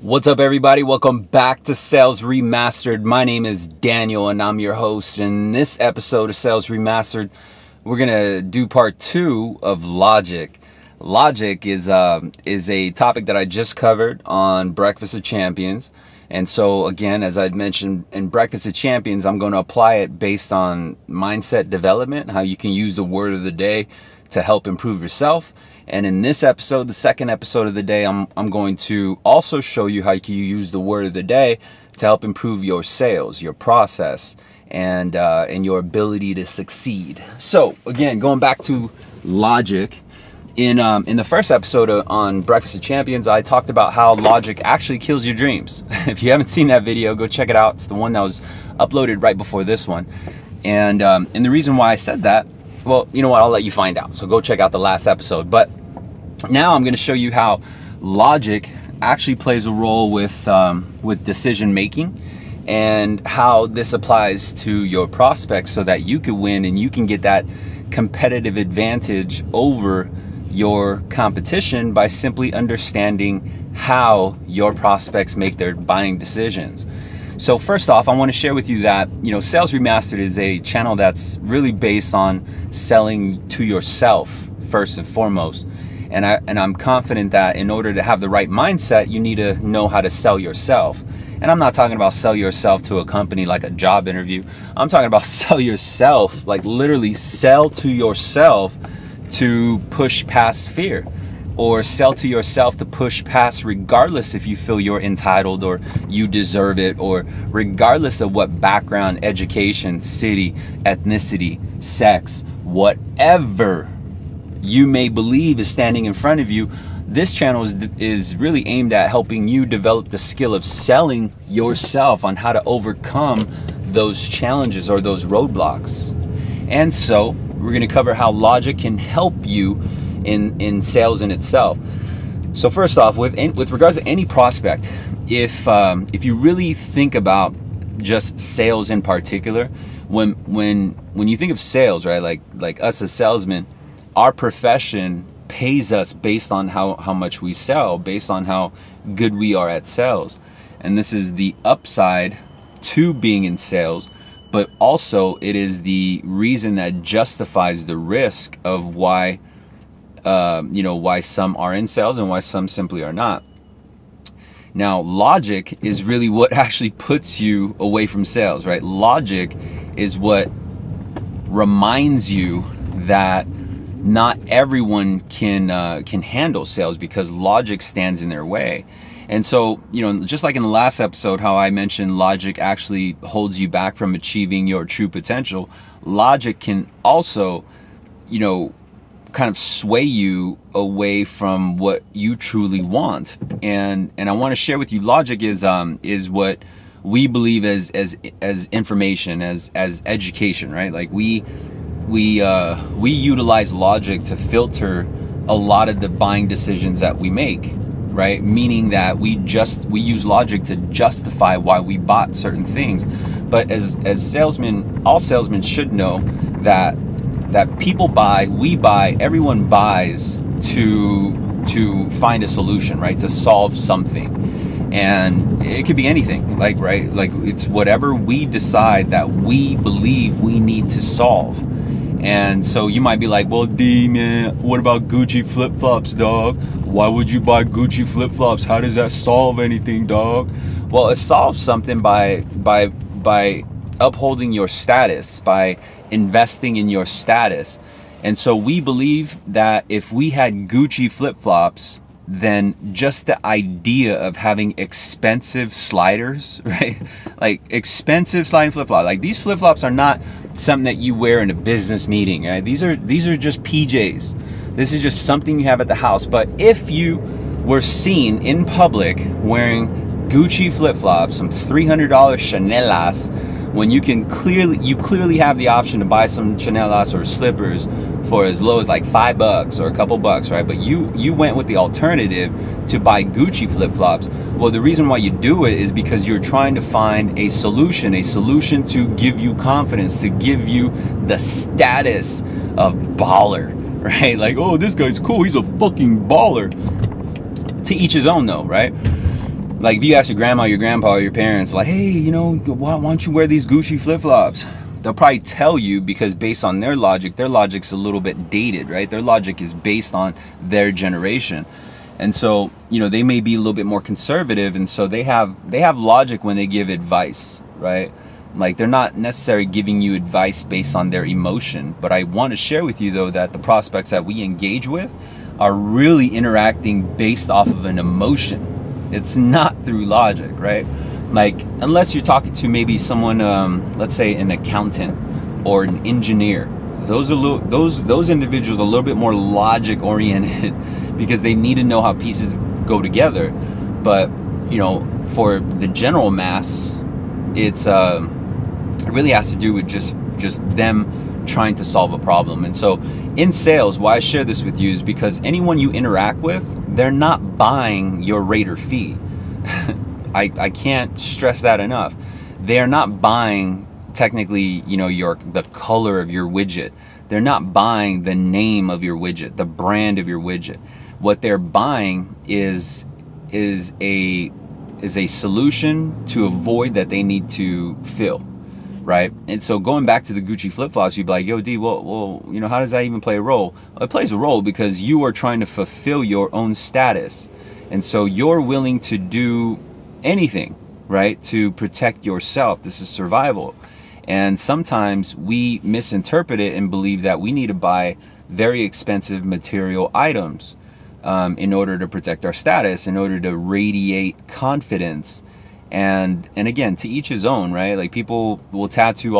What's up, everybody? Welcome back to Sales Remastered. My name is Daniel and I'm your host. In this episode of Sales Remastered, we're gonna do part 2 of logic. Logic is a topic that I just covered on Breakfast of Champions. And so again, as I'd mentioned in Breakfast of Champions, I'm going to apply it based on mindset development, how you can use the word of the day to help improve yourself. And in this episode, the second episode of the day, I'm going to also show you how you can use the word of the day to help improve your sales, your process, and your ability to succeed. So again, going back to logic, in the first episode on Breakfast of Champions, I talked about how logic actually kills your dreams. If you haven't seen that video, go check it out. It's the one that was uploaded right before this one. And the reason why I said that, well, you know what, I'll let you find out. So go check out the last episode. But now I'm going to show you how logic actually plays a role with decision making and how this applies to your prospects so that you can win and you can get that competitive advantage over your competition by simply understanding how your prospects make their buying decisions. So first off, I want to share with you that, Sales Remastered is a channel that's really based on selling to yourself first and foremost. And I'm confident that in order to have the right mindset, you need to know how to sell yourself. And I'm not talking about sell yourself to a company like a job interview. I'm talking about sell yourself, like literally sell to yourself to push past fear, or sell to yourself to push past regardless if you feel you're entitled or you deserve it, or regardless of what background, education, city, ethnicity, sex, whatever you may believe is standing in front of you. This channel is really aimed at helping you develop the skill of selling yourself on how to overcome those challenges or those roadblocks. And so we're going to cover how logic can help you in sales in itself. So first off, with regards to any prospect, if you really think about just sales in particular, when you think of sales, right, like us as salesmen, our profession pays us based on how much we sell, based on how good we are at sales. And this is the upside to being in sales, but also it is the reason that justifies the risk of why why some are in sales and why some simply are not. Now, logic is really what actually puts you away from sales, right? Logic is what reminds you that not everyone can handle sales because logic stands in their way. And so, just like in the last episode, how I mentioned logic actually holds you back from achieving your true potential, logic can also, kind of sway you away from what you truly want. And I want to share with you, logic is what we believe as information, as education, right? Like we utilize logic to filter a lot of the buying decisions that we make, right? Meaning that we use logic to justify why we bought certain things. But as salesmen, all salesmen should know that people buy, we buy, everyone buys to find a solution, right? To solve something. And it could be anything, like it's whatever we decide that we believe we need to solve. And so you might be like, well, D, man, what about Gucci flip-flops, dog? Why would you buy Gucci flip-flops? How does that solve anything, dog? Well, it solves something by upholding your status, by investing in your status. And so we believe that if we had Gucci flip-flops, then just the idea of having expensive sliders, right? Like expensive sliding flip-flops. Like these flip-flops are not something that you wear in a business meeting, right? These are just PJs. This is just something you have at the house. But if you were seen in public wearing Gucci flip-flops, some $300 chanelas, when you clearly have the option to buy some chanelas or slippers for as low as like $5 or a couple bucks, right? But you went with the alternative to buy Gucci flip-flops. Well, the reason why you do it is because you're trying to find a solution to give you confidence, to give you the status of baller, right? Like, oh, this guy's cool, he's a fucking baller. To each his own though, right? like if you ask your grandma, your grandpa, or your parents, like, hey, you know, why don't you wear these Gucci flip-flops? They'll probably tell you, because based on their logic's a little bit dated, right? Their logic is based on their generation. And so, you know, they may be a little bit more conservative, and so they have logic when they give advice, right? Like, they're not necessarily giving you advice based on their emotion. But I want to share with you, though, that the prospects that we engage with are really interacting based off of an emotion. It's not through logic, right? Like, unless you're talking to maybe someone, let's say an accountant or an engineer, those individuals are a little bit more logic oriented because they need to know how pieces go together. But, you know, for the general mass, it really has to do with just them trying to solve a problem. And so in sales, why I share this with you is because anyone you interact with, they're not buying your rate or fee. I can't stress that enough. They are not buying, technically, you know, the color of your widget. They're not buying the name of your widget, the brand of your widget. What they're buying is a solution to a void that they need to fill, right? And so going back to the Gucci flip-flops, you'd be like, yo, D, well, you know, how does that even play a role? Well, it plays a role because you are trying to fulfill your own status. And so you're willing to do anything, right, to protect yourself. This is survival. And sometimes we misinterpret it and believe that we need to buy very expensive material items in order to protect our status, in order to radiate confidence. And again, to each his own, right? Like, people will tattoo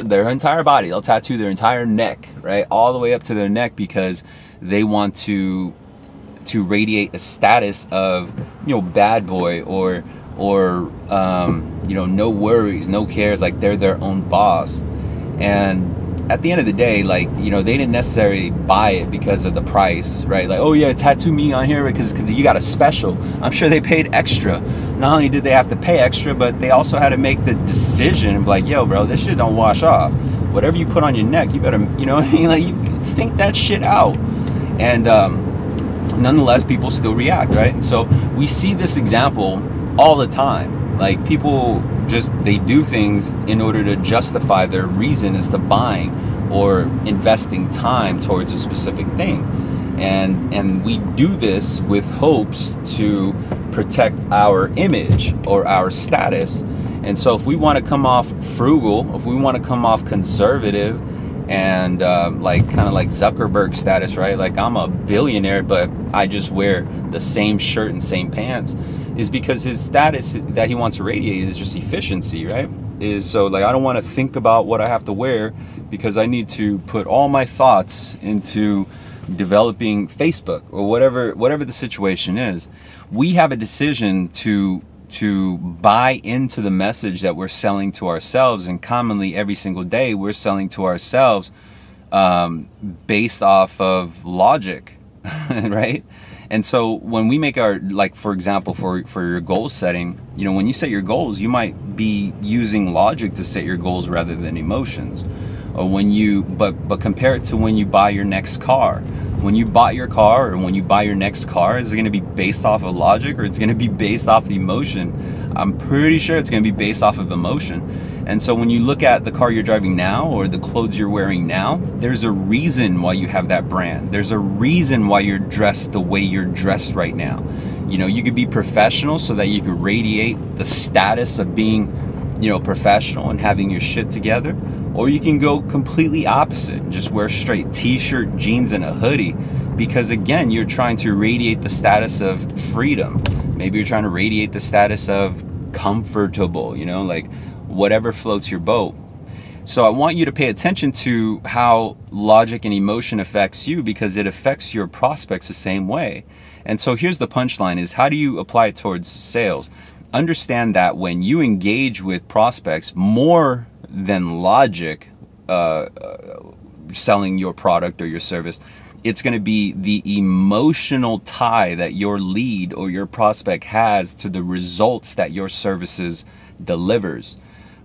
their entire body. They'll tattoo their entire neck, right, all the way up to their neck, because they want to radiate a status of, you know, bad boy, or you know, no worries, no cares, like they're their own boss. And at the end of the day, like, you know, they didn't necessarily buy it because of the price, right? Like, oh yeah, tattoo me on here because you got a special. I'm sure they paid extra. Not only did they have to pay extra, but they also had to make the decision, like, yo, bro, this shit don't wash off. Whatever you put on your neck, you better, you know what I mean? Like, you think that shit out. And nonetheless, people still react, right? And so we see this example all the time. Like, people they do things in order to justify their reason as to buying or investing time towards a specific thing. And we do this with hopes to protect our image or our status. And so if we want to come off frugal, if we want to come off conservative, and like kind of like Zuckerberg status, right? Like, I'm a billionaire, but I just wear the same shirt and same pants, is because his status that he wants to radiate is just efficiency, right? Is so, like, I don't want to think about what I have to wear because I need to put all my thoughts into developing Facebook or whatever the situation is. We have a decision to buy into the message that we're selling to ourselves, and commonly every single day we're selling to ourselves based off of logic, right? And so when we make our, like, for example, for your goal setting, you know, when you set your goals, you might be using logic to set your goals rather than emotions. Or when you, but compare it to when you buy your next car. When you bought your car, or when you buy your next car, is it going to be based off of logic, or it's going to be based off of emotion? I'm pretty sure it's going to be based off of emotion. And so when you look at the car you're driving now, or the clothes you're wearing now, there's a reason why you have that brand. There's a reason why you're dressed the way you're dressed right now. You know, you could be professional so that you could radiate the status of being, you know, professional and having your shit together. Or you can go completely opposite and just wear straight t-shirt, jeans, and a hoodie, because again, you're trying to radiate the status of freedom. Maybe you're trying to radiate the status of comfortable, you know, like whatever floats your boat. So I want you to pay attention to how logic and emotion affects you, because it affects your prospects the same way. And so here's the punchline: is how do you apply it towards sales? Understand that when you engage with prospects, more than logic, selling your product or your service, it's going to be the emotional tie that your lead or your prospect has to the results that your services delivers,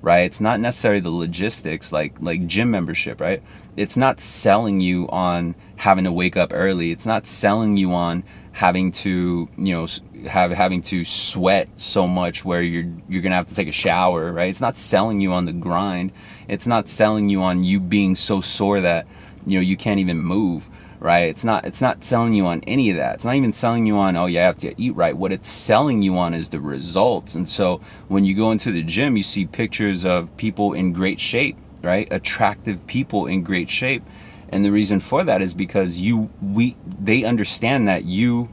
right? It's not necessarily the logistics, like gym membership, right? It's not selling you on having to wake up early. It's not selling you on having to, you know, having to sweat so much where you're gonna have to take a shower, right? It's not selling you on the grind. It's not selling you on you being so sore that, you know, you can't even move, right? It's not selling you on any of that. It's not even selling you on, oh, you have to eat right. What it's selling you on is the results. And so when you go into the gym, you see pictures of people in great shape, right? Attractive people in great shape. And the reason for that is because they understand that you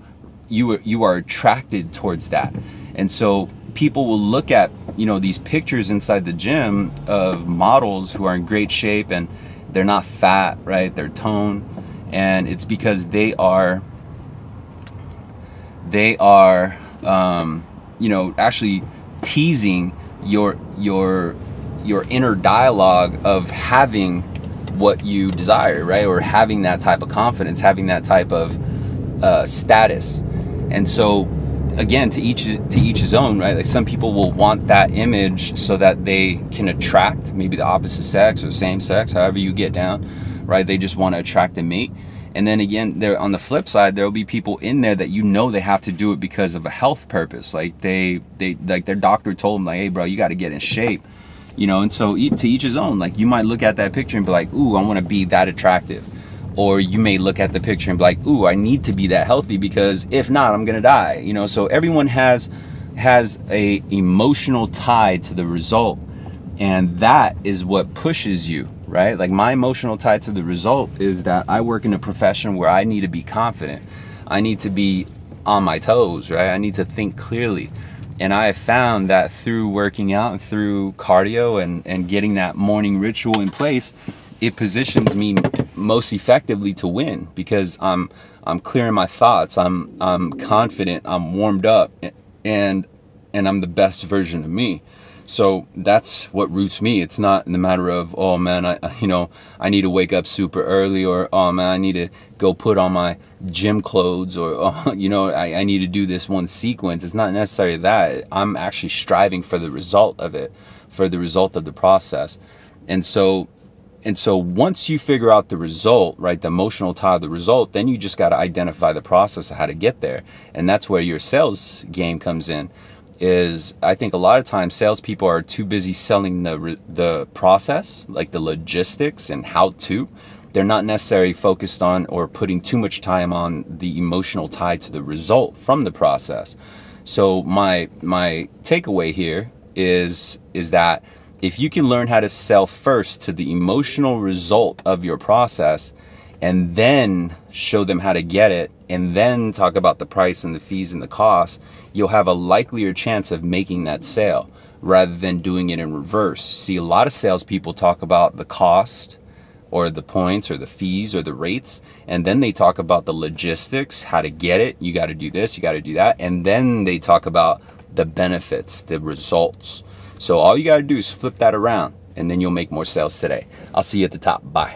are attracted towards that. And so people will look at, you know, these pictures inside the gym of models who are in great shape and they're not fat, right? They're toned. And it's because they are you know, actually teasing your inner dialogue of having what you desire, right? Or having that type of confidence, having that type of status. And so again, to each his own, right? Like some people will want that image so that they can attract maybe the opposite sex or same sex, however you get down, right? They just want to attract a mate. And then again, there on the flip side, there will be people in there that, you know, they have to do it because of a health purpose. Like they like their doctor told them, like, hey bro, you got to get in shape, you know. And so to each his own. Like you might look at that picture and be like, ooh, I want to be that attractive. Or you may look at the picture and be like, ooh, I need to be that healthy because if not, I'm gonna die, you know. So everyone has a emotional tie to the result, and that is what pushes you, right? Like my emotional tie to the result is that I work in a profession where I need to be confident. I need to be on my toes, right? I need to think clearly. And I have found that through working out and through cardio and getting that morning ritual in place, it positions me most effectively to win because I'm clear in my thoughts. I'm confident. I'm warmed up, and I'm the best version of me. So that's what roots me. It's not in the matter of, oh man, I need to wake up super early, or oh man, I need to go put on my gym clothes, or oh, you know, I need to do this one sequence. It's not necessarily that. I'm actually striving for the result of it, for the result of the process. And so once you figure out the result, right, the emotional tie of the result, then you just got to identify the process of how to get there. And that's where your sales game comes in. Is I think a lot of times salespeople are too busy selling the process, like the logistics and how to. They're not necessarily focused on or putting too much time on the emotional tie to the result from the process. So my takeaway here is that if you can learn how to sell first to the emotional result of your process, and then show them how to get it, and then talk about the price and the fees and the costs, you'll have a likelier chance of making that sale rather than doing it in reverse. See, a lot of salespeople talk about the cost or the points or the fees or the rates, and then they talk about the logistics, how to get it. You got to do this, you got to do that. And then they talk about the benefits, the results. So all you got to do is flip that around, and then you'll make more sales today. I'll see you at the top. Bye.